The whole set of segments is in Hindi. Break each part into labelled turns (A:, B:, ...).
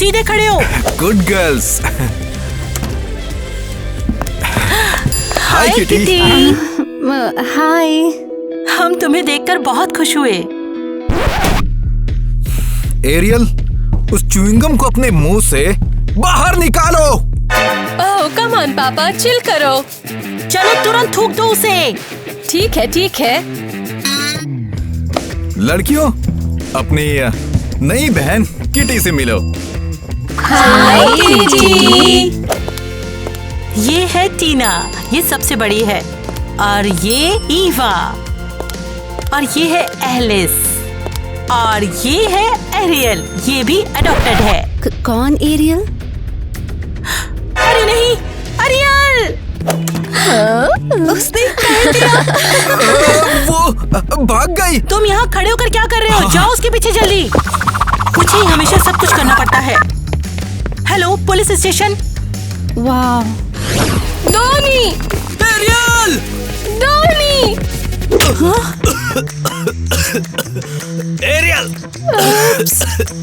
A: सीधे खड़े हो।
B: Good girls. Hi Kitty.
C: Hi.
A: हम तुम्हें देखकर बहुत खुश हुए।
B: एरियल, उस च्युइंगम को अपने मुंह से बाहर निकालो।
C: ओह कम ऑन पापा, चिल करो।
A: चलो तुरंत थूक दो उसे।
C: ठीक है ठीक है।
B: लड़कियों, अपनी नई बहन किटी से मिलो।
C: हाय किटी।
A: ये है टीना, ये सबसे बड़ी है। और ये ईवा, और ये है एलिस, और ये है एरियल, ये भी अडॉप्टेड है।
C: कौन एरियल?
A: अरे नहीं, एरियल!
C: उसने कह दिया।
B: वो भाग गई।
A: तुम यहाँ खड़े होकर क्या कर रहे हो? जाओ उसके पीछे जल्दी। मुझे ही हमेशा सब कुछ करना पड़ता है। Hello, police station.
C: वाह। Donny!
B: Ariel!
C: Donny!
B: Ariel!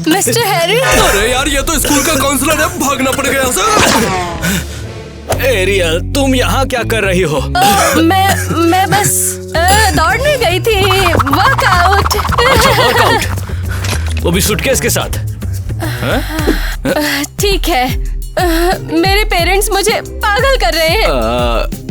C: Mister Harry!
B: अरे यार, ये तो स्कूल का काउंसलर है, भागना पड़ गया सर। एरियल, तुम यहाँ क्या कर रही हो?
C: मैं बस दौड़ने गई थी। वर्कआउट।
D: वर्कआउट? वो भी सूटकेस के साथ?
C: ठीक है। मेरे पेरेंट्स मुझे पागल कर रहे हैं।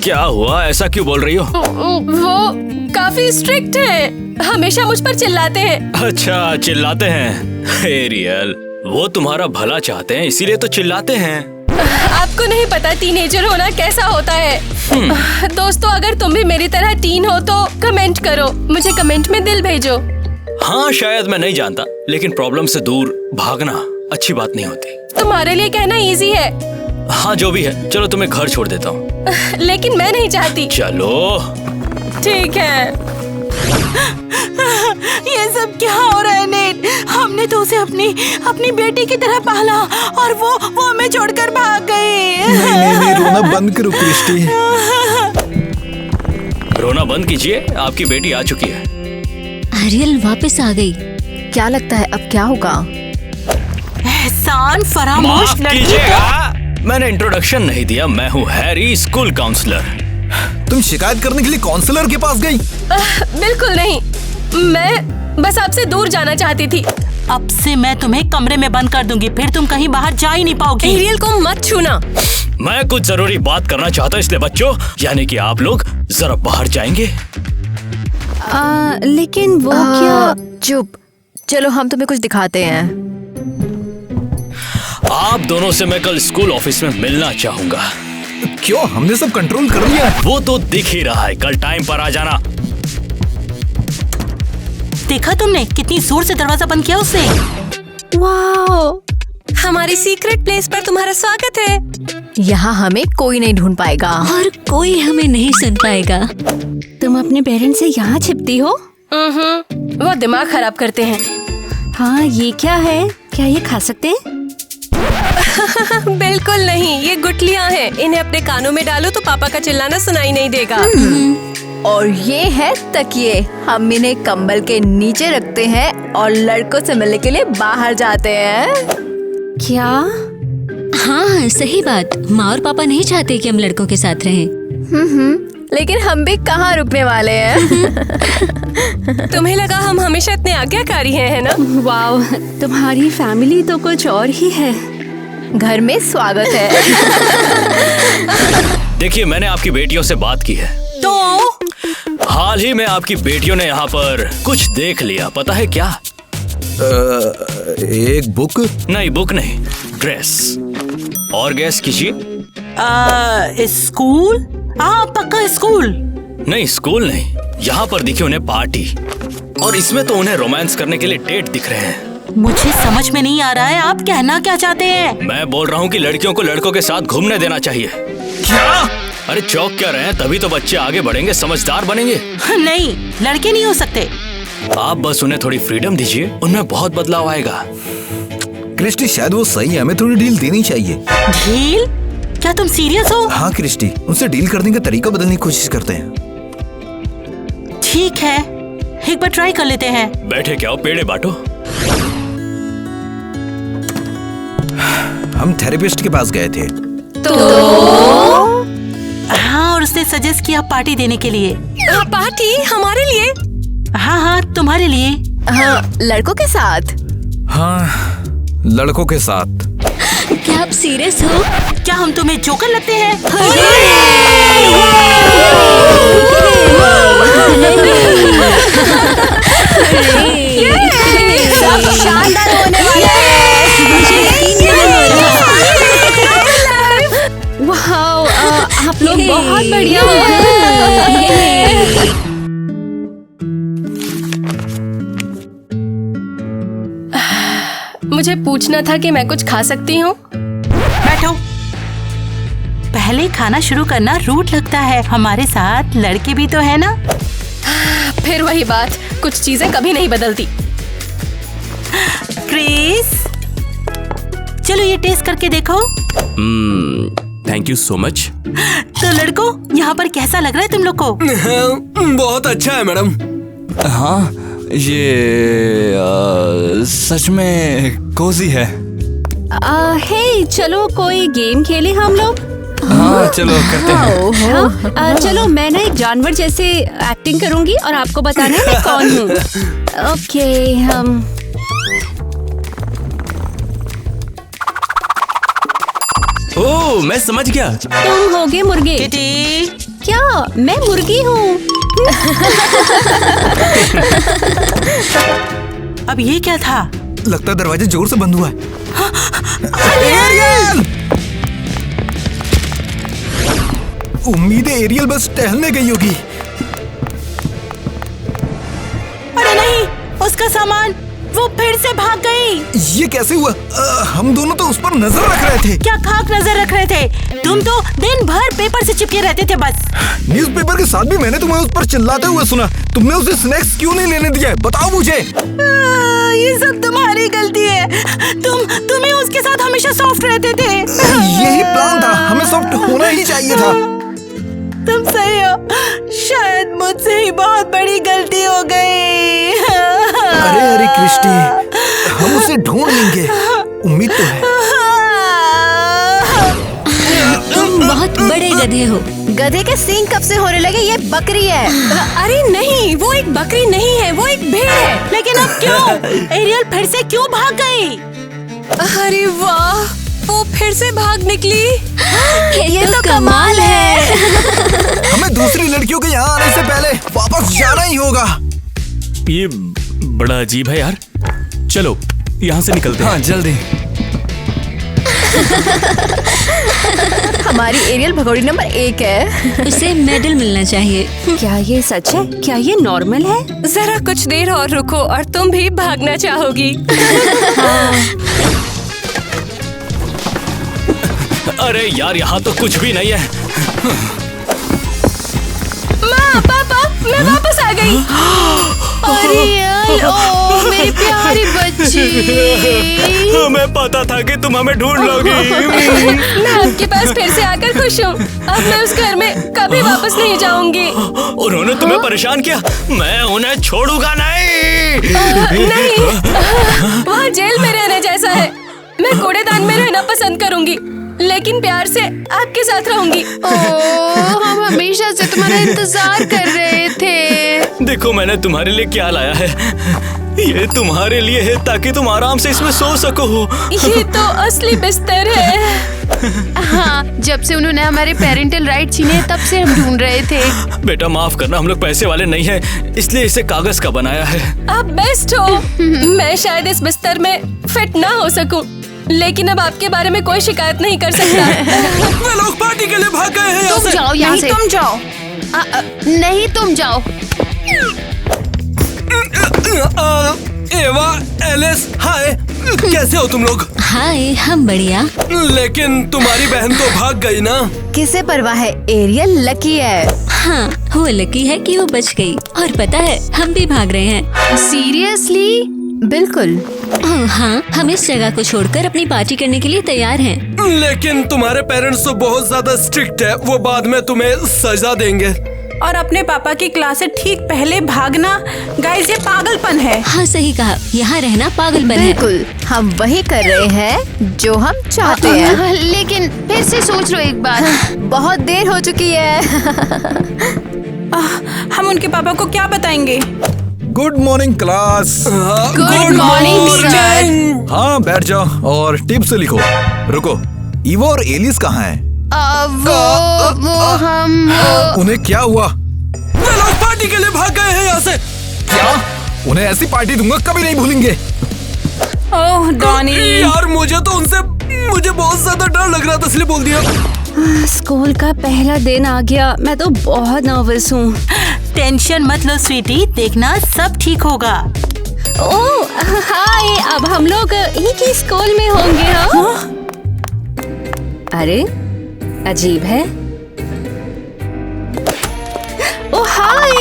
D: क्या हुआ? ऐसा क्यों बोल रही हो?
C: वो काफी स्ट्रिक्ट हैं, हमेशा मुझ पर चिल्लाते हैं।
D: अच्छा, चिल्लाते हैं? एरियल, वो तुम्हारा भला चाहते हैं, इसीलिए तो चिल्लाते हैं।
C: आपको नहीं पता टीनेजर होना कैसा होता है। दोस्तों, अगर तुम भी मेरी तरह टीन हो तो कमेंट करो, मुझे कमेंट में दिल भेजो।
D: हाँ, शायद मैं नहीं जानता, लेकिन प्रॉब्लम से दूर भागना अच्छी बात नहीं होती।
C: तुम्हारे लिए कहना इजी है।
D: हाँ, जो भी है, चलो तुम्हें घर छोड़ देता हूँ।
C: लेकिन मैं नहीं चाहती।
D: चलो।
C: ठीक है।
A: ये सब क्या हो रहा है नेट? हमने तो उसे अपनी बेटी की तरह पाला और वो हमें छोड़कर भाग गई।
B: नहीं, रोना बंद करो क्रिस्टी।
D: रोना बंद कीजिए, आपकी बेटी आ चुकी है।
E: एरियल वापस आ गई।
C: क्या लगता है अब क्या होगा?
A: एहसान फरामोश
D: माफ
A: लड़की
D: कीजिएगा, मैंने इंट्रोडक्शन नहीं दिया। मैं हूँ हैरी, स्कूल काउंसलर।
B: तुम शिकायत करने के लिए काउंसलर के पास गई?
C: बिल्कुल नहीं, मैं बस आपसे दूर जाना चाहती थी।
A: अब से मैं तुम्हें कमरे में बंद कर दूंगी, फिर तुम कहीं बाहर जा ही नहीं पाओगी।
C: एरियल को मत छूना।
D: मैं कुछ जरूरी बात करना चाहता हूँ, इसलिए बच्चों, यानी कि आप लोग जरा बाहर जाएंगे।
C: लेकिन वो क्या? चुप, चलो हम तुम्हें कुछ दिखाते हैं।
D: आप दोनों से मैं कल स्कूल ऑफिस में मिलना चाहूंगा।
B: क्यों? हमने सब कंट्रोल कर लिया।
D: वो तो दिख ही रहा है, कल टाइम पर आ जाना।
A: देखा तुमने कितनी जोर से दरवाजा बंद किया उसने?
C: वाह, हमारी सीक्रेट प्लेस पर तुम्हारा स्वागत है। यहाँ हमें कोई नहीं ढूंढ पाएगा
E: और कोई हमें नहीं सुन पाएगा।
C: तुम अपने पेरेंट्स से यहाँ छिपती हो? वो दिमाग खराब करते हैं। हाँ, ये क्या है? क्या ये खा सकते हैं? बिल्कुल नहीं, ये गुठलियाँ हैं। इन्हें अपने कानों में डालो तो पापा का चिल्लाना सुनाई नहीं देगा। और ये है तकिए, हम इन्हें कंबल के नीचे रखते हैं और लड़कों से मिलने के लिए बाहर जाते हैं। क्या?
E: हाँ, सही बात। माँ और पापा नहीं चाहते कि हम लड़कों के साथ रहें।
C: लेकिन हम भी कहाँ रुकने वाले हैं। तुम्हें लगा हम हमेशा इतने आज्ञाकारी हैं, है ना? वाव, तुम्हारी फैमिली तो कुछ और ही है। घर में स्वागत है।
D: देखिए, मैंने आपकी बेटियों से बात की है।
A: तो
D: हाल ही में आपकी बेटियों ने यहाँ पर कुछ देख लिया, पता है क्या?
B: एक बुक?
D: नहीं, बुक नहीं, ड्रेस। और गैस कीजिए।
A: स्कूल? हाँ, पक्का स्कूल।
D: नहीं, स्कूल नहीं, यहाँ पर दिखी उन्हें पार्टी, और इसमें तो उन्हें रोमांस करने के लिए डेट दिख रहे हैं।
A: मुझे समझ में नहीं आ रहा है, आप कहना क्या चाहते हैं?
D: मैं बोल रहा हूँ कि लड़कियों को लड़कों के साथ घूमने देना चाहिए। क्या? अरे चौक क्या रहे हैं, तभी तो बच्चे आगे बढ़ेंगे, समझदार बनेंगे।
A: नहीं, लड़के नहीं हो सकते।
D: आप बस उन्हें थोड़ी फ्रीडम दीजिए, उनमें बहुत बदलाव आएगा।
B: क्रिस्टी, शायद वो सही है, हमें थोड़ी डील देनी चाहिए।
A: डील? क्या तुम सीरियस हो?
B: हाँ क्रिस्टी, उनसे डील करने का तरीका बदलने की कोशिश करते हैं।
A: ठीक है, एक बार ट्राई कर लेते हैं।
D: बैठे क्या हो, पेड़े बांटो।
F: हम थेरेपिस्ट के पास गए थे।
C: तो
A: हाँ, और उसने सजेस्ट किया पार्टी देने के लिए।
C: पार्टी हमारे लिए?
A: हाँ हाँ, तुम्हारे लिए।
C: हाँ, लड़कों के साथ।
F: हाँ, लड़कों के साथ।
E: क्या आप सीरियस हो?
A: क्या हम तुम्हें जोकर लगते हैं?
C: सब शानदार होने वाला है। वाओ, आप लोग बहुत बढ़िया हो। मुझे पूछना था कि मैं कुछ खा सकती हूँ?
A: बैठो। पहले खाना शुरू करना रूट लगता है। हमारे साथ लड़के भी तो है ना।
C: फिर वही बात, कुछ चीजें कभी नहीं बदलती।
A: क्रिस, चलो ये टेस्ट करके देखो।
B: Thank you so much.
A: तो लड़कों, यहाँ पर कैसा लग रहा है तुम लोग को?
B: बहुत अच्छा है मैडम।
F: हाँ, ये सच में कोजी है।
C: हे, चलो कोई गेम खेले हम लोग।
F: हाँ, चलो करते हैं।
C: हाँ, चलो मैं ना एक जानवर जैसे एक्टिंग करूंगी और आपको बताना है मैं कौन हूँ। ओके, हम
B: ओह, मैं समझ गया।
C: तुम होगे मुर्गे।
A: किटी,
C: क्या मैं मुर्गी हूँ?
A: अब ये क्या था?
F: लगता है दरवाजा जोर से बंद हुआ है। उम्मीद है एरियल बस टहलने गई होगी।
A: अरे नहीं, उसका सामान, वो फिर से भाग गई।
F: ये कैसे हुआ? हम दोनों तो उस पर नजर रख रहे थे।
A: क्या खाक नजर रख रहे थे? तुम तो दिन भर पेपर से चिपके रहते थे बस।
F: न्यूज़पेपर के साथ भी मैंने तुम्हें उस पर चिल्लाते हुए सुना। तुमने उसे स्नैक्स क्यों नहीं लेने दिया? बताओ मुझे।
A: ये सब तुम्हारी गलती है। तुम्हें उसके साथ हमेशा सॉफ्ट रहते थे।
F: यही प्लान था, हमें सॉफ्ट होना ही चाहिए था।
A: तुम सही हो। शायद मुझसे ही बहुत बड़ी गलती हो गई।
F: अरे क्रिस्टी, हम उसे ढूंढ लेंगे, उम्मीद तो है।
E: तुम बहुत बड़े गधे हो।
C: गधे के सींग कब से होने लगे? ये बकरी है। अरे नहीं, वो एक बकरी नहीं है, वो एक भेड़ है।
A: लेकिन अब क्यों? एरियल फिर से क्यों भाग गई?
C: अरे वाह, वो फिर से भाग निकली।
E: ये तो कमाल है।
F: हमें दूसरी लड़कियों के यहाँ आने से पहले वापस जाना ही होगा।
B: ये बड़ा अजीब है यार। चलो यहाँ से निकलते हैं।
F: हाँ, जल्दी।
C: हमारी एरियल भगोड़ी नंबर 1 है।
E: उसे मेडल मिलना चाहिए।
C: क्या ये सच है? क्या ये नॉर्मल है? जरा कुछ देर और रुको और तुम भी भागना चाहोगी।
D: अरे यार, यहाँ तो कुछ भी नहीं है।
C: माँ, पापा, मैं वापस आ गई। अरे ओ मेरी प्यारी बच्ची।
D: हमें पता था कि तुम हमें ढूंढ लोगी।
C: मैं आपके पास फिर से आकर खुश हूँ। अब मैं उस घर में कभी वापस नहीं जाऊंगी।
D: उन्होंने तुम्हें परेशान किया, मैं उन्हें छोड़ूंगा नहीं।
C: नहीं, वहाँ जेल में रहने जैसा है। मैं कूड़ेदान में रहना पसंद करूंगी, लेकिन प्यार से आपके साथ रहूंगी। हम हमेशा से तुम्हारा इंतजार कर रहे थे।
D: देखो मैंने तुम्हारे लिए क्या लाया है। ये तुम्हारे लिए है ताकि तुम आराम से इसमें सो सको।
C: ये तो असली बिस्तर है। हाँ, जब से उन्होंने हमारे पेरेंटल राइट छीने तब से हम ढूंढ रहे थे।
D: बेटा माफ करना, हम लोग पैसे वाले नहीं हैं, इसलिए इसे कागज का बनाया है।
C: आप बेस्ट हो। मैं शायद इस बिस्तर में फिट ना हो सकूं, लेकिन अब आपके बारे में कोई शिकायत नहीं कर सकता।
B: वे लोग पार्टी के लिए भाग गए हैं यहाँ से।
C: जाओ यहाँ से। तुम जाओ। नहीं, तुम जाओ।
B: एवा, एलिस, हाय, कैसे हो तुम लोग?
E: हाय, हम बढ़िया।
B: लेकिन तुम्हारी बहन तो भाग गई ना?
C: किसे परवाह है? एरियल लकी है।
E: हाँ, वो लकी है कि वो बच गई। और पता है, हम भी भाग रहे हैं।
C: सीरियसली? बिल्कुल।
E: हाँ, हम इस जगह को छोड़कर अपनी पार्टी करने के लिए तैयार हैं।
B: लेकिन तुम्हारे पेरेंट्स तो बहुत ज्यादा स्ट्रिक्ट है, वो बाद में तुम्हें सजा देंगे।
A: और अपने पापा की क्लास से ठीक पहले भागना, गाइस ये पागलपन है।
E: हाँ सही कहा, यहाँ रहना पागलपन है।
C: बिल्कुल, हम वही कर रहे हैं जो हम चाहते हैं। लेकिन फिर से सोच लो एक बार, बहुत देर हो चुकी है।
A: हम उनके पापा को क्या बताएंगे?
F: Good morning class.
C: Good morning teacher.
F: हाँ बैठ जाओ और टिप से लिखो। रुको, ईवा और एलिस कहाँ हैं?
C: वो हम
F: उन्हें क्या हुआ?
B: वे लोग पार्टी के लिए भाग गए हैं यहाँ से।
F: क्या? उन्हें ऐसी पार्टी दूंगा कभी नहीं भूलेंगे।
A: ओह डॉनी,
B: यार मुझे बहुत ज्यादा डर लग रहा था इसलिए बोल दिया।
C: स्कूल का पहला दिन आ गया, मैं तो बहुत नर्वस हूँ।
A: टेंशन मत लो स्वीटी, देखना सब ठीक होगा।
C: ओह हाय, अब हम लोग एक ही स्कूल में होंगे। हाँ? अरे अजीब है। ओह हाय।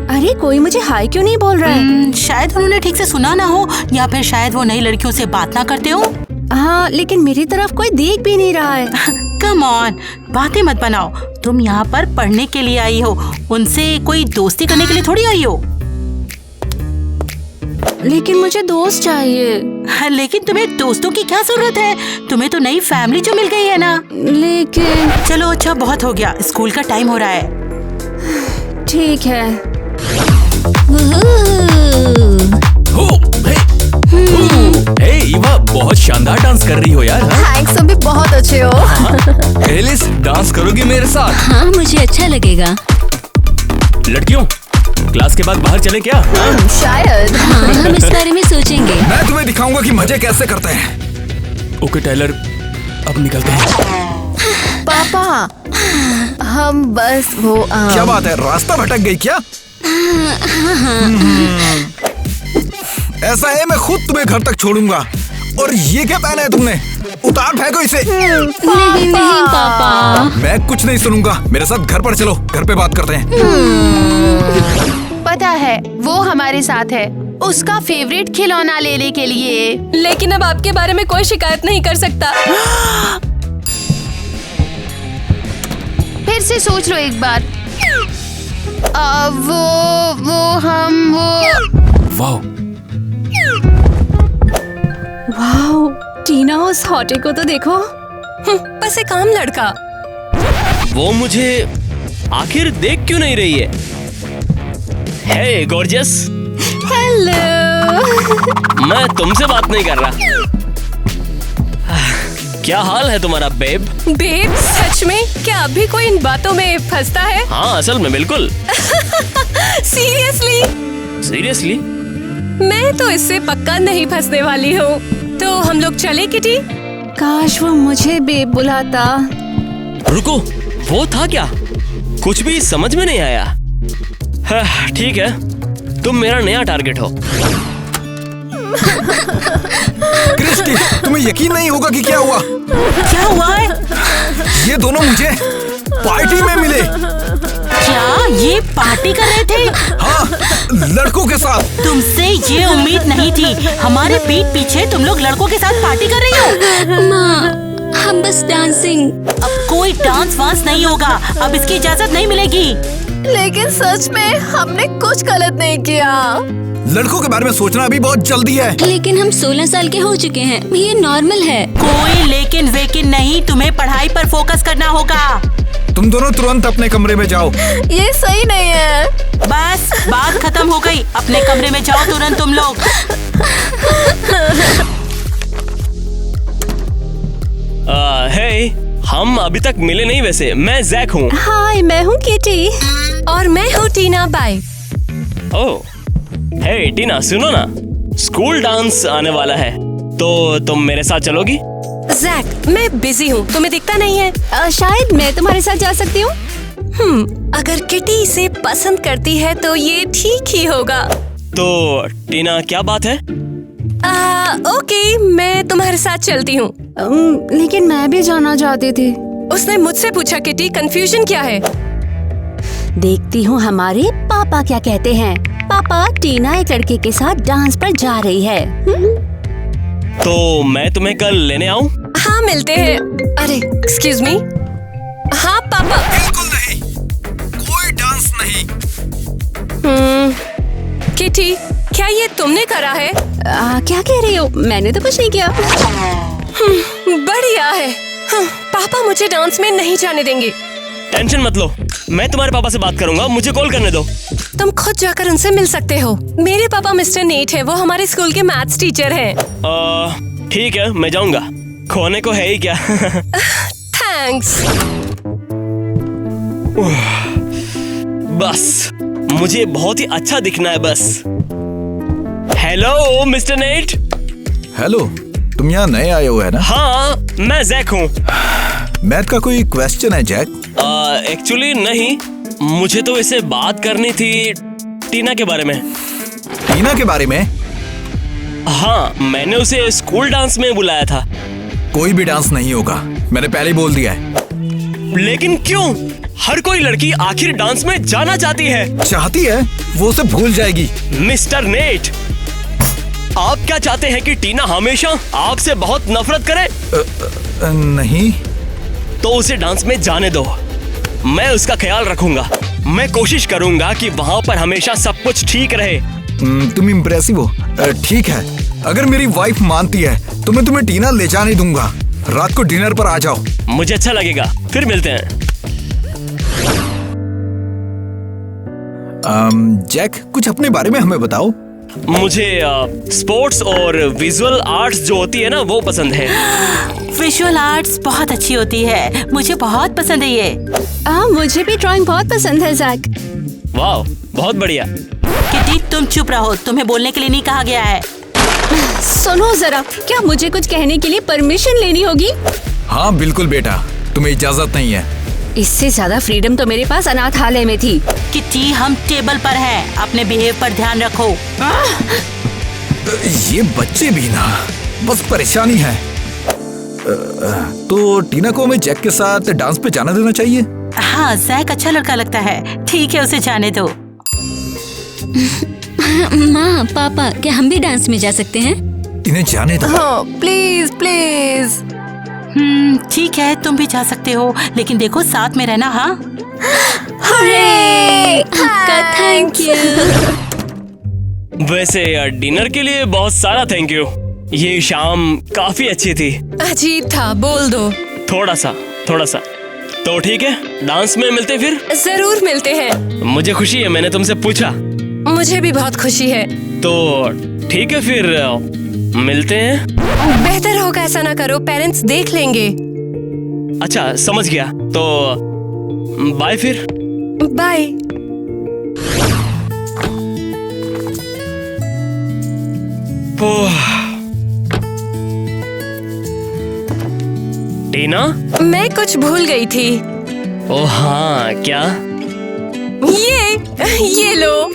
C: अरे कोई मुझे हाय क्यों नहीं बोल रहा है?
A: शायद उन्होंने ठीक से सुना ना हो, या फिर शायद वो नई लड़कियों से बात ना करते हो।
C: हाँ, लेकिन मेरी तरफ कोई देख भी नहीं रहा है।
A: कम ऑन, बातें मत बनाओ। तुम यहाँ पर पढ़ने के लिए आई हो, उनसे कोई दोस्ती करने के लिए थोड़ी आई हो।
C: लेकिन मुझे दोस्त चाहिए।
A: लेकिन तुम्हें दोस्तों की क्या जरूरत है? तुम्हें तो नई फैमिली जो मिल गई है ना।
C: लेकिन
A: चलो अच्छा, बहुत हो गया, स्कूल का टाइम हो रहा है।
C: ठीक है।
D: हे ईवा, बहुत शानदार डांस कर रही हो यार।
C: थैंक्स, तुम भी बहुत अच्छे हो।
B: एलिस, डांस करोगी मेरे साथ?
E: हाँ मुझे अच्छा लगेगा।
D: लड़कियों, क्लास के बाद बाहर चले क्या?
C: शायद।
E: हाँ हम इस बारे में सोचेंगे।
F: मैं तुम्हें दिखाऊंगा कि मजे कैसे करते हैं।
D: ओके टाइलर, अब निकलते हैं।
C: पापा, हम बस वो
F: क्या बात है, रास्ता भटक गई क्या? ऐसा है, मैं खुद तुम्हें घर तक छोड़ूंगा। और ये क्या पहना है तुमने? उतार फेंको इसे।
E: नहीं नहीं पापा।
F: मैं कुछ नहीं सुनूंगा, मेरे साथ घर पर चलो, घर पे बात करते हैं।
G: पता है, वो हमारे साथ है उसका फेवरेट खिलौना लेने के लिए।
C: लेकिन अब आपके बारे में कोई शिकायत नहीं कर सकता।
G: फिर से सोच लो एक बार। हम
D: वाह,
C: वाओ, टीना उस हॉटे को तो देखो। बस एक आम लड़का।
H: वो मुझे आखिर देख क्यों नहीं रही है? हे गॉर्जियस,
C: हेलो।
H: मैं तुमसे बात नहीं कर रहा। क्या हाल है तुम्हारा बेब?
C: बेब, सच में क्या अभी कोई इन बातों में फंसता है?
H: हाँ असल में बिल्कुल।
C: सीरियसली?
H: सीरियसली?
C: मैं तो इससे पक्का नहीं फंसने वाली हूँ। तो हम लोग चले किटी? काश वो मुझे बेब बुलाता।
H: रुको, वो था क्या? कुछ भी समझ में नहीं आया। हाँ, ठीक है, तुम मेरा नया टारगेट हो।
F: क्रिस्टी, तुम्हें यकीन नहीं होगा कि क्या हुआ।
A: क्या हुआ है?
F: ये दोनों मुझे पार्टी में मिले।
A: क्या ये पार्टी कर रहे थे?
F: हाँ, लड़कों के साथ।
A: तुमसे ये उम्मीद नहीं थी। हमारे पीठ पीछे तुम लोग लड़कों के साथ पार्टी कर रही हो।
E: माँ, हम बस डांसिंग।
A: अब कोई डांस वांस नहीं होगा, अब इसकी इजाजत नहीं मिलेगी।
C: लेकिन सच में हमने कुछ गलत नहीं किया।
F: लड़कों के बारे में सोचना अभी बहुत जल्दी है।
E: लेकिन हम 16 साल के हो चुके हैं, ये नॉर्मल है।
A: कोई लेकिन वेकिन नहीं, तुम्हें पढ़ाई पर फोकस करना होगा।
F: तुम दोनों तुरंत अपने कमरे में जाओ।
C: ये सही नहीं है।
A: बस बात खत्म हो गई, अपने कमरे में जाओ तुरंत तुम लोग।
H: हे, हम अभी तक मिले नहीं वैसे। मैं जैक हूँ।
C: हाय, मैं हूँ किटी। और मैं हूँ टीना। बाय।
H: ओह, हे टीना, सुनो ना, स्कूल डांस आने वाला है, तो तुम मेरे साथ चलोगी?
C: जैक, मैं बिजी हूँ, तुम्हें दिखता नहीं है। शायद मैं तुम्हारे साथ जा सकती हूँ। अगर किटी इसे पसंद करती है तो ये ठीक ही होगा।
H: तो टीना, क्या बात है?
C: ओके, मैं तुम्हारे साथ चलती हूँ। लेकिन मैं भी जाना चाहती थी। उसने मुझसे पूछा किटी, कंफ्यूजन क्या है? देखती हूँ हमारे पापा क्या कहते हैं। पापा, टीना एक लड़के के साथ डांस पर जा रही है।
H: तो मैं तुम्हें कल लेने आऊँ?
C: हाँ, मिलते हैं। अरे एक्सक्यूज मी। हाँ पापा।
F: बिल्कुल नहीं,
C: किटी, क्या ये तुमने करा है?
E: क्या कह रही हो? मैंने तो कुछ नहीं किया।
C: बढ़िया है। पापा मुझे डांस में नहीं जाने देंगे।
H: टेंशन मत लो, मैं तुम्हारे पापा से बात करूंगा, मुझे कॉल करने दो।
C: तुम खुद जाकर उनसे मिल सकते हो। मेरे पापा मिस्टर नेट है, वो हमारे स्कूल के मैथ्स टीचर हैं।
H: ठीक है, मैं जाऊंगा, खोने को है ही क्या।
C: थैंक्स।
H: बस मुझे बहुत ही अच्छा दिखना है बस। Hello mister net.
F: हेलो, तुम यहाँ नए आए हो है ना?
H: हाँ, मैं जैक हूँ।
F: मैथ का कोई क्वेश्चन है जैक?
H: एक्चुअली नहीं, मुझे तो इसे बात करनी थी टीना के बारे में।
F: टीना के बारे में?
H: हाँ, मैंने उसे स्कूल डांस में बुलाया था।
F: कोई भी डांस नहीं होगा, मैंने पहले ही बोल दिया है।
H: लेकिन क्यों? हर कोई लड़की आखिर डांस में जाना चाहती है।
F: चाहती है? वो उसे भूल जाएगी।
H: मिस्टर नेट, आप क्या चाहते हैं कि टीना हमेशा आपसे बहुत नफरत करे?
F: नहीं।
H: तो उसे डांस में जाने दो, मैं उसका ख्याल रखूंगा। मैं कोशिश करूंगा कि वहाँ पर हमेशा सब कुछ ठीक रहे।
F: तुम इम्प्रेसिव हो। ठीक है, अगर मेरी वाइफ मानती है तो मैं तुम्हें टीना ले जाने दूंगा। रात को डिनर पर आ जाओ।
H: मुझे अच्छा लगेगा, फिर मिलते हैं।
F: जैक, कुछ अपने बारे में हमें बताओ।
H: मुझे स्पोर्ट्स और विजुअल आर्ट्स जो होती है ना, वो पसंद है।
A: विजुअल आर्ट्स बहुत अच्छी होती है, मुझे बहुत पसंद है ये।
E: मुझे भी ड्राइंग बहुत पसंद है जैक।
H: वाह, बहुत बढ़िया।
A: किटी, तुम चुप रहो, तुम्हें बोलने के लिए नहीं कहा गया है।
E: सुनो जरा, क्या मुझे कुछ कहने के लिए परमिशन लेनी होगी?
F: हाँ बिल्कुल बेटा, तुम्हें इजाजत नहीं है।
E: इससे ज्यादा फ्रीडम तो मेरे पास अनाथालय में थी।
A: किटी, हम टेबल पर हैं, अपने बिहेव पर ध्यान रखो।
F: ये बच्चे भी ना बस परेशानी है। तो टीना को हमें जैक के साथ डांस पे जाना देना चाहिए।
A: हाँ, जैक अच्छा लड़का लगता है, ठीक है उसे जाने दो।
E: माँ, पापा, क्या हम भी डांस में जा सकते हैं?
F: इन्हें जाने दो।
C: हाँ, प्लीज प्लीज।
A: ठीक है, तुम भी जा सकते हो, लेकिन देखो साथ में रहना। हाँ,
E: आपका थैंक यू।
H: वैसे डिनर के लिए बहुत सारा थैंक यू। ये शाम काफी अच्छी थी।
C: अजीब था, बोल दो।
H: थोड़ा सा। तो ठीक है, डांस में मिलते फिर।
C: जरूर मिलते हैं।
H: मुझे खुशी है, मैंने तुमसे पूछा।
C: मुझे भी बहुत खुशी है।
H: तो ठीक है, फिर मिलते हैं।
C: बेहतर होगा ऐसा ना करो, पेरेंट्स देख लेंगे।
H: अच्छा, समझ गया। तो बाय फिर।
C: बाय।
H: टीना,
C: मैं कुछ भूल गई थी।
H: ओ हाँ, क्या?
C: ये लो।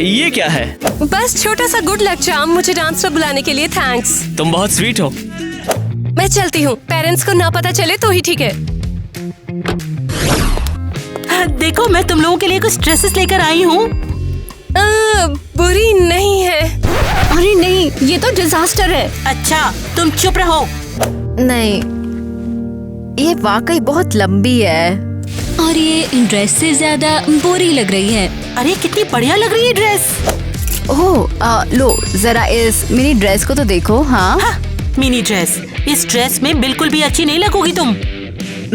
H: ये क्या है?
C: बस छोटा सा गुड लक चार्म, मुझे डांस पर बुलाने के लिए थैंक्स।
H: तुम बहुत स्वीट हो।
C: मैं चलती हूँ, पेरेंट्स को ना पता चले तो ही ठीक है।
A: देखो मैं तुम लोगों के लिए कुछ ड्रेसेस लेकर आई हूँ।
C: बुरी नहीं है।
E: अरे नहीं, ये तो डिजास्टर है।
A: अच्छा, तुम चुप रहो।
C: नहीं, ये वाकई बहुत लंबी है
E: और ये ड्रेस से ज्यादा बोरी लग रही है।
A: अरे कितनी बढ़िया लग रही है ड्रेस।
C: ओह, लो जरा इस मिनी ड्रेस को तो देखो। हाँ,
A: मिनी ड्रेस, इस ड्रेस में बिल्कुल भी अच्छी नहीं लगोगी तुम।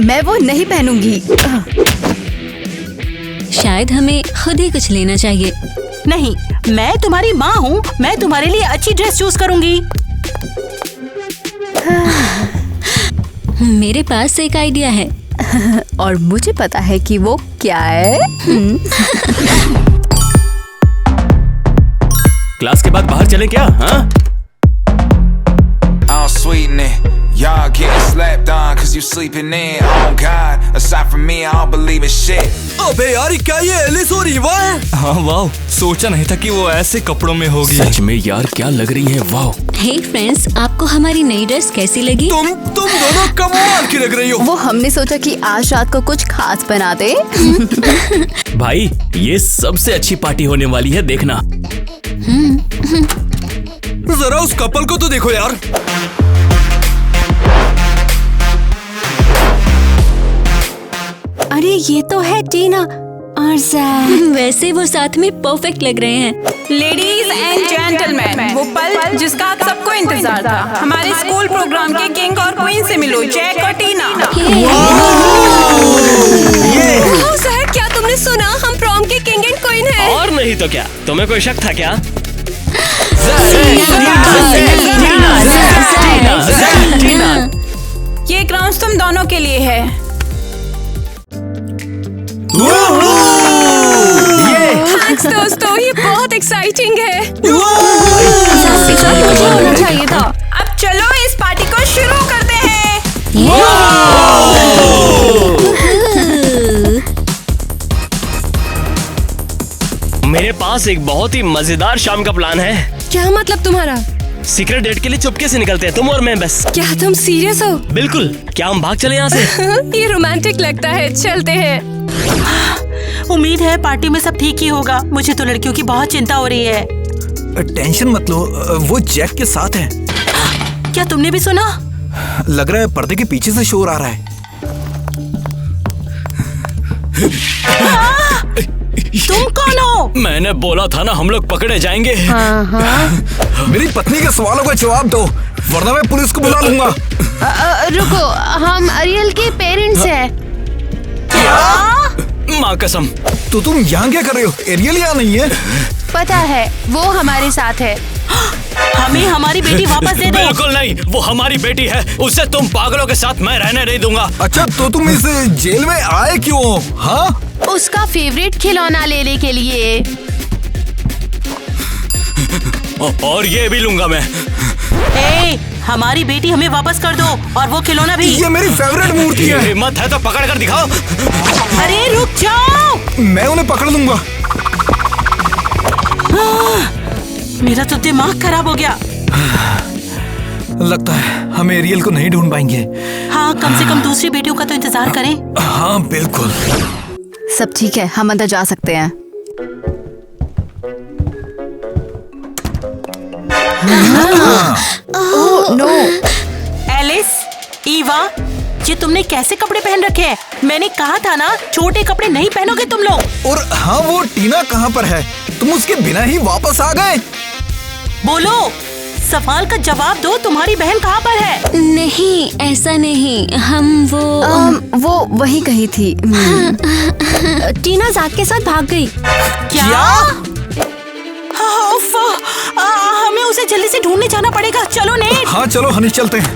C: मैं वो नहीं पहनूंगी।
E: शायद हमें खुद ही कुछ लेना चाहिए।
A: नहीं, मैं तुम्हारी माँ हूँ, मैं तुम्हारे लिए अच्छी ड्रेस चूज करूंगी।
E: मेरे पास एक आइडिया है।
C: और मुझे पता है कि वो क्या है।
D: क्लास के बाद बाहर चले क्या? हाँ,
I: I'll sweeten it. Y'all getting slapped on cause you sleeping in. Oh God, aside from me, I don't believe in shit.
B: अबे यार, क्या ये एलिस और ईवा है?
F: हाँ वाह, सोचा नहीं था कि वो ऐसे कपड़ों में होगी।
D: सच में यार, क्या लग रही है। वाह।
E: हे फ्रेंड्स, आपको हमारी नई ड्रेस कैसी लगी?
B: तुम दोनों कमाल की लग रही हो।
C: वो हमने सोचा कि आज रात को कुछ खास बनाते।
D: भाई, ये सबसे अच्छी पार्टी होने वाली है, देखना।
B: जरा उस कपल को तो देखो यार।
C: अरे ये तो है टीना।
E: और वैसे वो साथ में परफेक्ट लग रहे हैं।
J: लेडीज एंड जेंटलमैन, वो पल जिसका आप सबको इंतजार था। हमारे स्कूल प्रोग्राम के किंग और क्वीन से मिलो, जैक और टीना।
C: सर, क्या तुमने सुना? हम प्रॉम के किंग एंड क्वीन हैं।
H: और नहीं तो क्या, तुम्हें कोई शक था क्या?
J: ये क्राउन्स तुम दोनों के लिए है।
C: थैंक्स दोस्तों, ये बहुत एक्साइटिंग है।
G: चाहिए था।
J: अब चलो इस पार्टी को शुरू करते हैं।
H: मेरे पास एक बहुत ही मजेदार शाम का प्लान है।
C: क्या मतलब तुम्हारा?
H: सीक्रेट डेट के लिए चुपके से निकलते हैं, तुम और मैं बस।
C: क्या तुम सीरियस हो?
H: बिल्कुल। क्या हम भाग चले यहाँ से?
C: ये रोमांटिक लगता है, चलते हैं।
A: उम्मीद है पार्टी में सब ठीक ही होगा। मुझे तो लड़कियों की बहुत चिंता हो रही है।
F: टेंशन मत लो, वो जैक के साथ है।
A: क्या तुमने भी सुना?
F: लग रहा है पर्दे के पीछे से शोर आ रहा है।
A: तुम कौन हो?
D: मैंने बोला था ना हम लोग पकड़े जाएंगे।
F: मेरी पत्नी के सवालों का जवाब दो, वरना मैं पुलिस को बुला लूंगा।
G: रुको, हम अरियल के पेरेंट्स हैं।
D: माँ कसम।
F: तो तुम यहाँ क्या कर रहे हो? एरियल यहाँ नहीं है।
G: पता है, वो हमारे साथ है।
A: हमें हमारी बेटी वापस दे दो।
D: बिल्कुल नहीं, वो हमारी बेटी है। उसे तुम पागलों के साथ मैं रहने नहीं दूंगा।
F: अच्छा, तो तुम इस जेल में आए क्यों? हाँ,
G: उसका फेवरेट खिलौना लेने के लिए।
D: और ये भी लूंगा मैं।
A: हमारी बेटी हमें वापस कर दो, और वो खिलौना भी।
F: ये मेरी फेवरेट मूर्ति है।
D: हिम्मत है तो पकड़ कर दिखाओ।
A: अरे रुक जाओ।
F: मैं उन्हें पकड़ लूंगा।
A: मेरा तो दिमाग खराब हो गया।
F: लगता है हम एरियल को नहीं ढूंढ पाएंगे।
A: हाँ, कम से कम दूसरी बेटियों का तो इंतजार करें।
F: हाँ बिल्कुल।
C: सब ठीक है, हम अंदर जा सकते हैं।
G: नो।
A: एलिस, ईवा, ये तुमने कैसे कपड़े पहन रखे हैं? मैंने कहा था ना, छोटे कपड़े नहीं पहनोगे तुम लोग।
F: और हाँ, वो टीना कहाँ पर है? तुम उसके बिना ही वापस आ गए।
A: बोलो, सवाल का जवाब दो। तुम्हारी बहन कहाँ पर है?
E: नहीं, ऐसा नहीं। हम
C: वो वही कही थी।
E: टीना जैक के साथ भाग गई।
A: क्या? हमें उसे जल्दी से ढूंढने जाना पड़ेगा। चलो नेट।
F: हाँ चलो हनी, चलते हैं।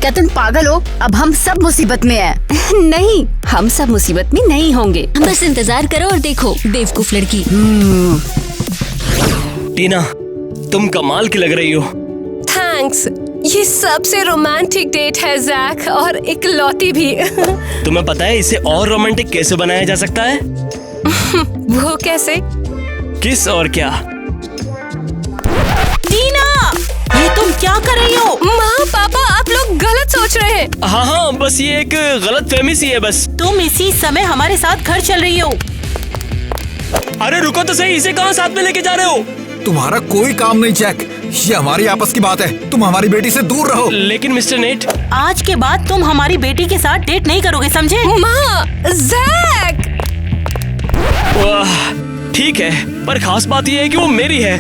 C: क्या तुम पागल हो? अब हम सब मुसीबत में हैं। नहीं, हम सब मुसीबत में नहीं होंगे।
E: बस इंतजार करो और देखो, बेवकूफ लड़की।
H: टीना, तुम कमाल की लग रही हो।
C: थैंक्स। ये सबसे रोमांटिक डेट है जैक, और इकलौती भी।
H: तुम्हें पता है इसे और रोमांटिक कैसे बनाया जा सकता है?
C: वो कैसे?
H: किस और क्या?
A: टीना, ये तुम क्या कर रही हो?
C: माँ पापा, आप लोग गलत सोच रहे हैं।
H: हाँ, बस ये एक गलत फहमी सी है बस।
A: तुम इसी समय हमारे साथ घर चल रही हो।
H: अरे रुको तो सही, इसे कहाँ साथ में लेके जा रहे हो?
F: तुम्हारा कोई काम नहीं जैक, ये हमारी आपस की बात है। तुम हमारी बेटी से दूर रहो।
H: लेकिन मिस्टर नेट,
A: आज के बाद तुम हमारी बेटी के साथ डेट नहीं करोगे, समझे?
C: माँ, जैक।
H: वाह, ठीक है, पर खास बात यह है कि वो मेरी है।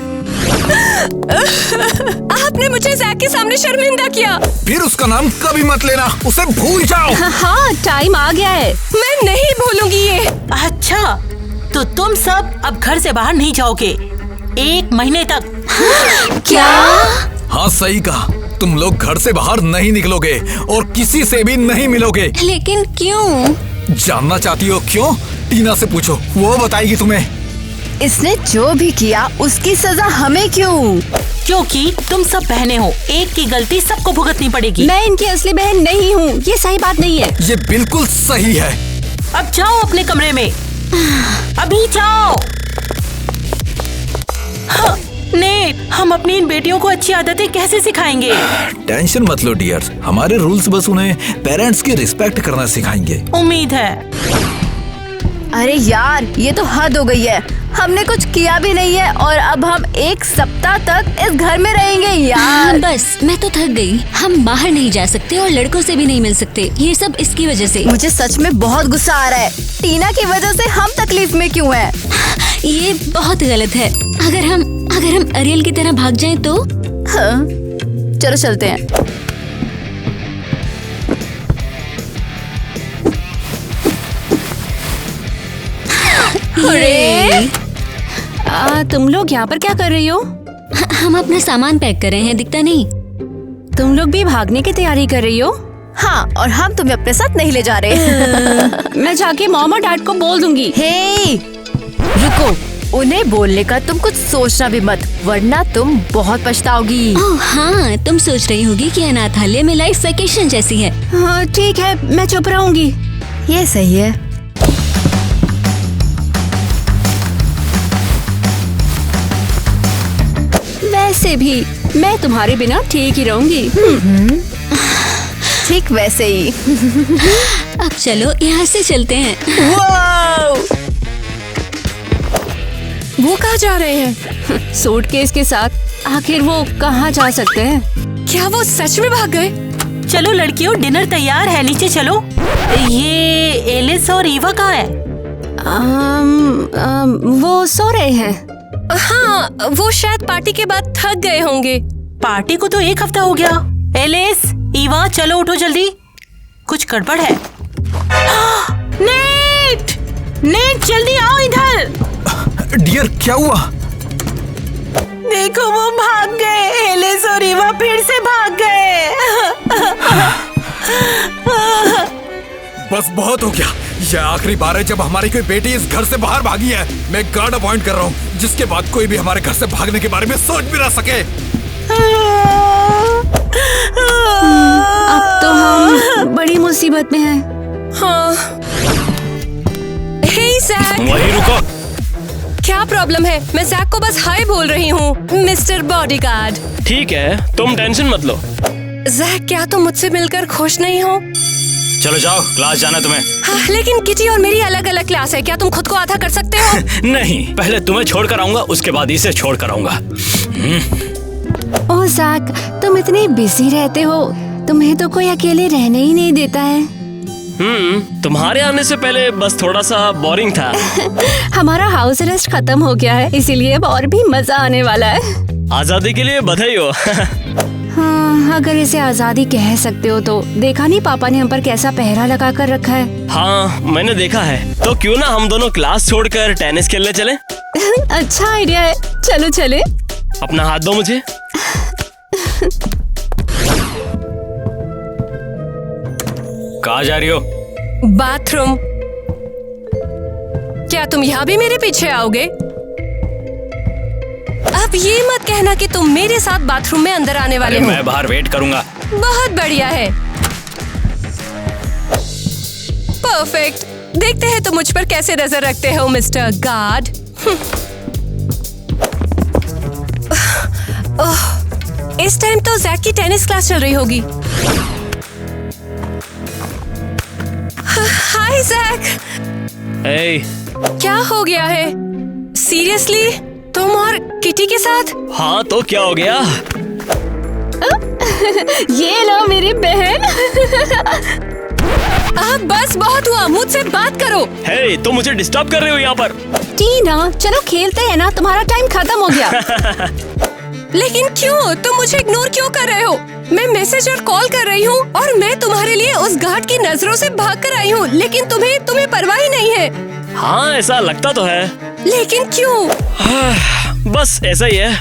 C: आपने मुझे जैक के सामने शर्मिंदा किया।
F: फिर उसका नाम कभी मत लेना, उसे भूल जाओ।
C: हाँ, टाइम आ गया है। मैं नहीं भूलूंगी ये।
A: अच्छा, तो तुम सब अब घर से बाहर नहीं जाओगे 1 महीने तक।
C: क्या?
F: हाँ सही कहा, तुम लोग घर से बाहर नहीं निकलोगे और किसी से भी नहीं मिलोगे।
E: लेकिन क्यों?
F: जानना चाहती हो क्यों? टीना से पूछो, वो बताएगी तुम्हें।
C: इसने जो भी किया उसकी सजा हमें क्यों?
A: क्योंकि तुम सब बहनें हो, एक की गलती सबको भुगतनी पड़ेगी।
C: मैं इनकी असली बहन नहीं हूँ, ये सही बात नहीं है।
F: ये बिल्कुल सही है।
A: अब जाओ अपने कमरे में, अभी जाओ। हाँ, नेट, हम अपनी इन बेटियों को अच्छी आदतें कैसे सिखाएंगे?
F: टेंशन मत लो डियर, हमारे रूल्स बस उन्हें पेरेंट्स की रिस्पेक्ट करना सिखाएंगे।
A: उम्मीद है।
C: अरे यार, ये तो हद हो गई है। हमने कुछ किया भी नहीं है और अब हम 1 सप्ताह तक इस घर में रहेंगे यार।
E: बस मैं तो थक गई। हम बाहर नहीं जा सकते और लड़कों से भी नहीं मिल सकते। ये सब इसकी वजह से।
C: मुझे सच में बहुत गुस्सा आ रहा है। टीना की वजह से हम तकलीफ में क्यों हैं?
E: ये बहुत गलत है। अगर हम अरियल की तरह भाग जाएं तो?
C: हाँ, चलो चलते हैं।
E: अरे
C: तुम लोग यहाँ पर क्या कर रही हो?
E: हम अपना सामान पैक कर रहे हैं, दिखता नहीं?
C: तुम लोग भी भागने की तैयारी कर रही हो? हाँ, और हम तुम्हें अपने साथ नहीं ले जा रहे। मैं जाके मॉम और डैड को बोल दूंगी। हे, रुको, उन्हें बोलने का तुम कुछ सोचना भी मत, वरना तुम बहुत पछताओगी।
E: ओह हाँ, तुम सोच रही होगी कि अनाथालय में लाइफ वेकेशन जैसी है।
C: हाँ ठीक है, मैं चुप रहूंगी। ये सही है। वैसे भी मैं तुम्हारे बिना ठीक ही रहूंगी। ठीक वैसे ही।
E: अब चलो यहाँ से चलते हैं।
C: वो कहाँ जा रहे हैं? सूटकेस के साथ। आखिर वो कहाँ जा सकते हैं? क्या वो सच में भाग गए?
A: चलो लड़कियों, डिनर तैयार है, नीचे चलो। ये एलिस और ईवा कहाँ है?
C: वो सो रहे हैं। हाँ, वो शायद पार्टी के बाद थक गए होंगे।
A: पार्टी को तो 1 हफ्ता हो गया। एलिस, ईवा, चलो उठो जल्दी, कुछ गड़बड़ है। नेट, नेट जल्दी आओ इधर।
F: डियर, क्या हुआ?
A: देखो वो भाग गए। एलिस और ईवा फिर से भाग गए।
F: बस बहुत हो गया। यह आखिरी बार है जब हमारी कोई बेटी इस घर से बाहर भागी है। मैं गार्ड अपॉइंट कर रहा हूँ, जिसके बाद कोई भी हमारे घर से भागने के बारे में सोच भी ना सके।
C: अब तो हम बड़ी मुसीबत में हैं। हाँ। हे जैक।
D: वहीं रुको।
C: क्या प्रॉब्लम है? मैं जैक को बस हाय बोल रही हूँ, मिस्टर बॉडीगार्ड।
H: ठीक है, तुम टेंशन मत लो।
C: जैक, क्या तुम मुझसे मिलकर खुश नहीं हो?
D: चलो जाओ, क्लास जाना तुम्हें।
C: हाँ, लेकिन किटी और मेरी अलग अलग क्लास है। क्या तुम खुद को आधा कर सकते हो?
D: नहीं, पहले तुम्हें छोड़कर आऊंगा, उसके बाद इसे छोड़कर आऊंगा।
C: ओह जैक, तुम इतने बिजी रहते हो, तुम्हें तो कोई अकेले रहने ही नहीं देता है।
H: तुम्हारे आने से पहले बस थोड़ा सा बोरिंग था।
C: हमारा हाउस अरेस्ट खत्म हो गया है, इसीलिए अब और भी मजा आने वाला है।
H: आजादी के लिए बधाई हो।
C: हाँ, अगर इसे आजादी कह सकते हो तो। देखा नहीं पापा ने हम पर कैसा पहरा लगा कर रखा है?
H: हाँ, मैंने देखा है। तो क्यों ना हम दोनों क्लास छोड़कर टेनिस खेलने चले?
C: अच्छा आइडिया है, चलो चले।
H: अपना हाथ दो मुझे।
D: कहाँ जा रही हो?
C: बाथरूम। क्या तुम यहाँ भी मेरे पीछे आओगे? अब ये मत कहना कि तुम मेरे साथ बाथरूम में अंदर आने वाले हो।
D: मैं बाहर वेट करूंगा।
C: बहुत बढ़िया है। परफेक्ट। देखते हैं तुम मुझ पर कैसे नजर रखते हो मिस्टर गार्ड। इस टाइम तो जैक की टेनिस क्लास चल रही होगी। हाय जैक।
H: Hey.
C: क्या हो गया है? सीरियसली? तुम और किटी के साथ?
H: हाँ, तो क्या हो गया?
C: ये लो मेरी बहन। बस बहुत हुआ, मुझसे बात करो।
H: Hey, तुम मुझे डिस्टर्ब कर रहे हो यहाँ पर।
C: टीना, चलो खेलते हैं ना, तुम्हारा टाइम खत्म हो गया। लेकिन क्यों? तुम मुझे इग्नोर क्यों कर रहे हो? मैं मैसेज और कॉल कर रही हूँ और मैं तुम्हारे लिए उस गार्ड की नजरों से भाग कर आई हूँ, लेकिन तुम्हें परवाह ही नहीं है।
H: हाँ, ऐसा लगता तो है।
C: लेकिन क्यों?
H: बस ऐसा ही है।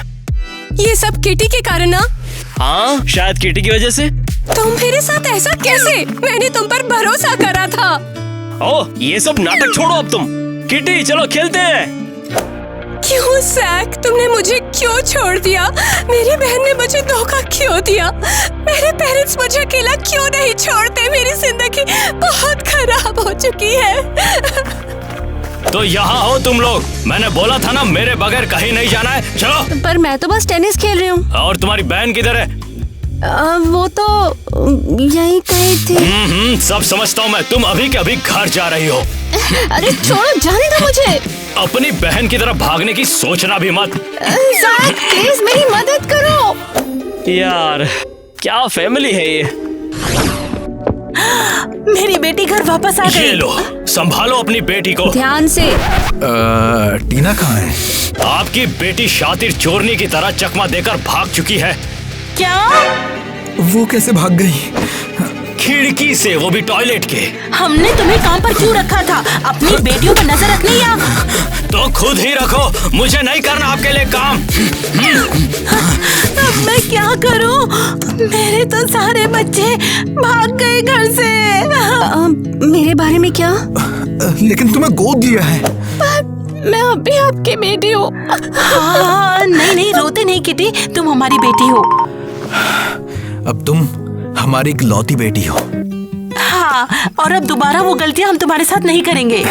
C: ये सब किटी के कारण ना?
H: हाँ, शायद किटी की वजह से।
C: तुम मेरे साथ ऐसा कैसे? मैंने तुम पर भरोसा करा था।
H: ओह, ये सब नाटक छोड़ो अब तुम। किटी, चलो खेलते हैं।
C: क्यों जैक, तुमने मुझे क्यों छोड़ दिया? मेरी बहन ने मुझे धोखा क्यों दिया? मेरे पेरेंट्स मुझे अकेला क्यों नहीं छोड़ते? मेरी जिंदगी बहुत खराब हो चुकी है।
D: तो यहाँ हो तुम लोग। मैंने बोला था ना, मेरे बगैर कहीं नहीं जाना है। चलो।
C: पर मैं तो बस टेनिस खेल रही हूँ।
D: और तुम्हारी बहन किधर है?
C: वो तो यही कही थी।
D: सब समझता हूँ मैं। तुम अभी के अभी घर जा रही हो।
C: अरे छोड़ो, जाने दो मुझे।
D: अपनी बहन की तरफ भागने की सोचना भी मत।
C: ज़ाक, प्लीज मेरी मदद करो।
H: यार क्या फैमिली है ये।
A: मेरी बेटी घर वापस आ गई।
D: ये लो, संभालो अपनी बेटी को।
C: ध्यान से।
F: टीना कहाँ है?
D: आपकी बेटी शातिर चोरनी की तरह चकमा देकर भाग चुकी है।
A: क्या?
F: वो कैसे भाग गई?
D: खिड़की से, वो भी टॉयलेट के।
A: हमने तुम्हें काम पर क्यों रखा था? अपनी बेटियों पर नजर रखनी या?
D: तो खुद ही रखो, मुझे नहीं करना आपके लिए काम।
A: अब मैं क्या करूं? मेरे तो सारे बच्चे भाग गए घर से।
C: मेरे बारे में क्या?
F: लेकिन तुम्हें गोद दिया है।
C: पर मैं अभी आपकी बेटी हूँ।
A: हाँ, नहीं, रोते नहीं किटी, तुम हमारी बेटी हो।
F: अब तुम हमारी इकलौती बेटी हो।
A: हाँ, और अब दोबारा वो गलतियाँ हम तुम्हारे साथ नहीं करेंगे।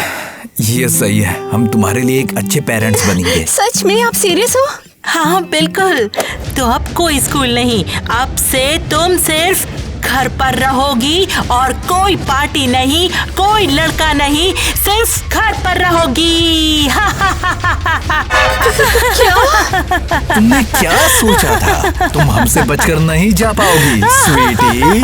F: ये सही है, हम तुम्हारे लिए एक अच्छे पेरेंट्स बनेंगे।
C: सच में आप सीरियस हो?
A: हाँ बिल्कुल। तो अब कोई स्कूल नहीं, अब से तुम सिर्फ घर पर रहोगी और कोई पार्टी नहीं, कोई लड़का नहीं, सिर्फ घर पर रहोगी।
F: तुमने क्या सोचा था? तुम हमसे बचकर नहीं जा पाओगी स्वीटी।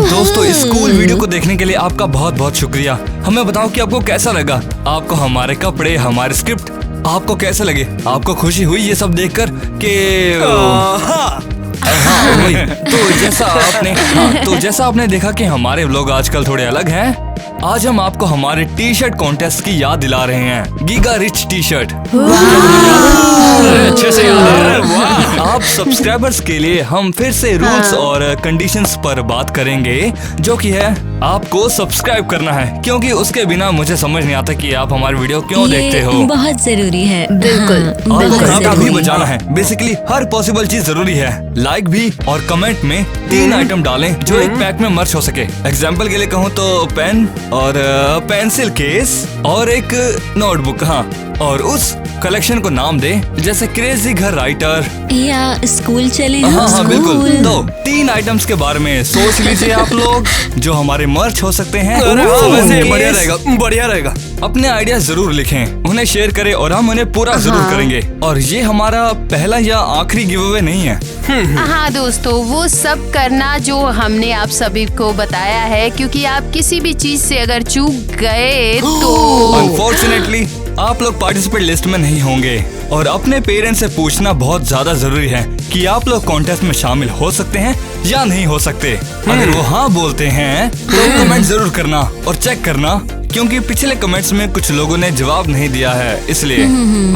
K: दोस्तों, इस स्कूल वीडियो को देखने के लिए आपका बहुत बहुत शुक्रिया। हमें बताओ कि आपको कैसा लगा। आपको हमारे कपड़े, हमारे स्क्रिप्ट आपको कैसे लगे? आपको खुशी हुई ये सब देखकर कि वही। तो जैसा आपने देखा कि हमारे व्लॉग आजकल थोड़े अलग हैं। आज हम आपको हमारे टी शर्ट कॉन्टेस्ट की याद दिला रहे हैं। Giga rich T shirt.
D: अच्छे से याद है।
K: आप सब्सक्राइबर्स के लिए हम फिर से रूल्स और कंडीशंस पर बात करेंगे, जो कि है आपको सब्सक्राइब करना है, क्योंकि उसके बिना मुझे समझ नहीं आता कि आप हमारी वीडियो क्यों देखते हो।
E: बहुत जरूरी है।
C: बिल्कुल।
K: आपको घंटा भी बजाना है। बेसिकली हर पॉसिबल चीज जरूरी है। लाइक भी और कमेंट में 3 आइटम डालें जो एक पैक में मर्ज हो सके। एग्जाम्पल के लिए कहूँ तो पेन और पेंसिल केस और एक नोटबुक। हाँ, और उस कलेक्शन को नाम दे, जैसे क्रेजी घर राइटर
E: या स्कूल चले।
K: हाँ, बिल्कुल। तो 3 आइटम्स के बारे में सोच लीजिए आप लोग, जो हमारे मर्च हो सकते हैं।
B: वैसे बढ़िया रहेगा।
K: अपने आइडिया जरूर लिखें, उन्हें शेयर करें और हम उन्हें पूरा जरूर करेंगे। और ये हमारा पहला या आखिरी गिव अवे नहीं है।
G: हाँ दोस्तों, वो सब करना जो हमने आप सभी को बताया है, क्योंकि आप किसी भी चीज से अगर चूक गए तो
K: अनफॉर्चुनेटली आप लोग पार्टिसिपेट लिस्ट में नहीं होंगे। और अपने पेरेंट्स से पूछना बहुत ज्यादा जरूरी है कि आप लोग कॉन्टेस्ट में शामिल हो सकते हैं या नहीं हो सकते। अगर वो हाँ बोलते हैं तो कमेंट जरूर करना और चेक करना, क्योंकि पिछले कमेंट्स में कुछ लोगों ने जवाब नहीं दिया है, इसलिए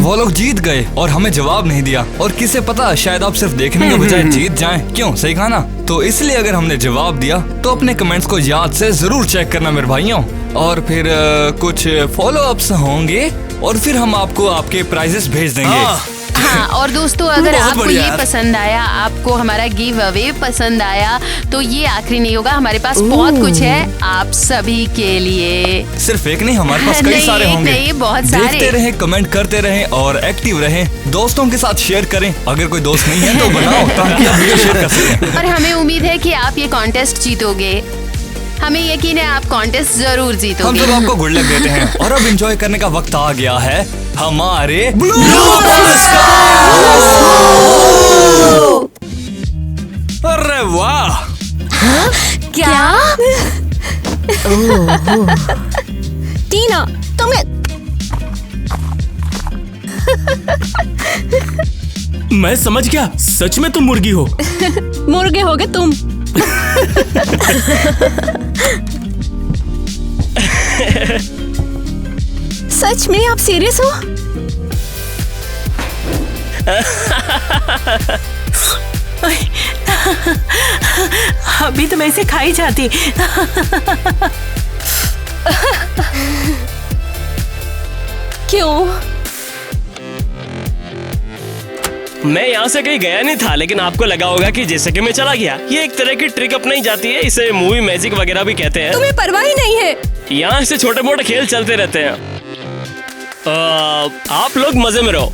K: वो लोग जीत गए और हमें जवाब नहीं दिया। और किसे पता, शायद आप सिर्फ देखने के बजाय जीत जाएं। क्यों, सही कहा ना? तो इसलिए अगर हमने जवाब दिया तो अपने कमेंट्स को याद से जरूर चेक करना मेरे भाइयों। और फिर कुछ फॉलो अप्स होंगे और फिर हम आपको आपके प्राइजेस भेज देंगे।
G: हाँ, और दोस्तों अगर आपको ये पसंद आया, आपको हमारा गिव अवे पसंद आया, तो ये आखिरी नहीं होगा। हमारे पास बहुत कुछ है आप सभी के लिए।
K: सिर्फ एक नहीं, हमारे पास कई सारे होंगे।
G: नहीं, बहुत सारे।
K: देखते रहें, कमेंट करते रहें और एक्टिव रहें। दोस्तों के साथ शेयर करें। अगर कोई दोस्त नहीं है तो बनाओ, ताकि आप वीडियो शेयर कर सकें।
G: और हमें उम्मीद है कि आप ये कॉन्टेस्ट जीतोगे। हमें यकीन है आप कॉन्टेस्ट जरूर जीतोगे।
K: हम सब आपको गुड लक देते हैं। और अब एंजॉय करने का वक्त आ गया है हमारे ब्लू बबल्स का।
B: अरे वाह!
C: क्या? टीना, तुम्हें
B: मैं समझ गया, सच में तुम मुर्गी हो।
C: मुर्गे होगे तुम। सच में आप सीरियस हो?
A: अभी तो मैं इसे खाई जाती।
C: क्यों?
H: मैं यहाँ से कहीं गया नहीं था, लेकिन आपको लगा होगा कि जैसे कि मैं चला गया। ये एक तरह की ट्रिक अपनाई जाती है, इसे मूवी मैजिक वगैरह भी कहते हैं।
C: तुम्हें परवाह ही नहीं है।
H: यहाँ से छोटे मोटे खेल चलते रहते हैं। आप लोग मजे में रहो।